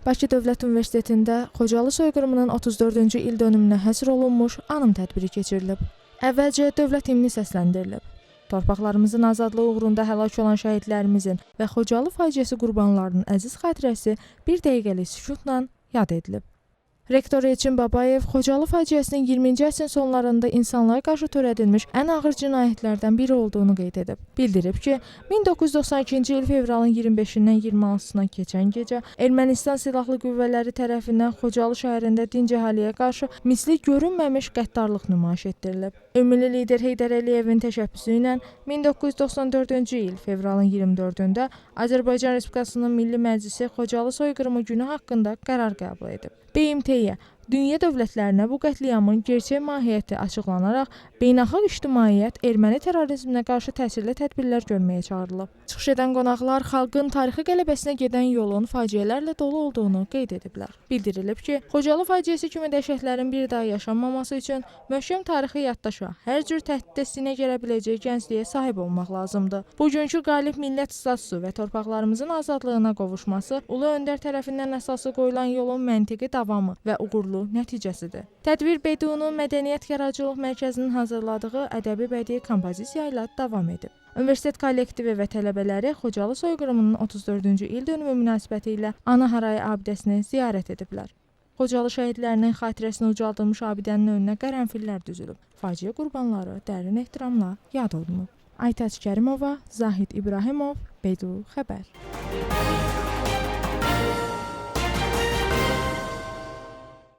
Bakı Dövlət Universitetində Xocalı soyqırımının 34-cü il dönümünə həsr olunmuş anım tədbiri keçirilib. Əvvəlcə dövlət himni səsləndirilib. Torpaqlarımızın azadlığı uğrunda həlak olan şəhidlərimizin və Xocalı faciəsi qurbanlarının əziz xatirəsi bir dəqiqəlik sükutla yad edilib. Rektor Elçin Babayev Xocalı faciəsinin 20-ci əsrin sonlarında insanlara qarşı törədilmiş ən ağır cinayətlərdən biri olduğunu qeyd edib. Bildirib ki, 1992-ci il fevralın 25-dən 26-sına keçən gecə Ermənistan silahlı qüvvələri tərəfindən Xocalı şəhərində dinc əhaliyə qarşı misli görünməmiş qəddarlıq nümayiş etdirilib. Ümummilli lider Heydər Əliyevin təşəbbüsü ilə 1994-cü il fevralın 24-də Azərbaycan Respublikasının Milli Məclisi Xocalı soyqırımı günü haqqında qərar qəbul edib. BMT-yə, dünya dövlətlərinə bu qətliamın gerçək mahiyyəti açıqlanaraq, beynəlxalq ictimaiyyət erməni terrorizminə qarşı təsirli tədbirlər görməyə çağırılıb. Çıxış edən qonaqlar xalqın tarixi qələbəsinə gedən yolun faciələrlə dolu olduğunu qeyd ediblər. Bildirilib ki, Xocalı faciəsi kimi dəhşətlərin bir daha yaşanmaması üçün möhkəm tarixi yaddaşa, hər cür təhdiddə sinə gələ biləcək gəncliyə sahib olmaq lazımdır. Bugünkü qalib millət statusu və torpaqlarımızın azadlığına qovuşması Ulu Öndər tərəfindən əsası qoyulan yolun məntiqi davamı və uğurlu nəticəsidir. Tədbir BDU-nun Mədəniyyət Yaradıcılıq Mərkəzinin hazırladığı ədəbi bədii kompozisiya ilə davam edib. Universitet kollektivi və tələbələri Xocalı soyqırımının 34-cü il dönümü münasibəti ilə Ana Harayı abidəsini ziyarət ediblər. Xocalı şəhidlərinin xatirəsini ucaldılmış abidənin önünə qərənfillər düzülüb. Faciə qurbanları dərin ehtiramla yad olunub. Aytaç Kərimova, Zahid İbrahimov, BDU xəbər.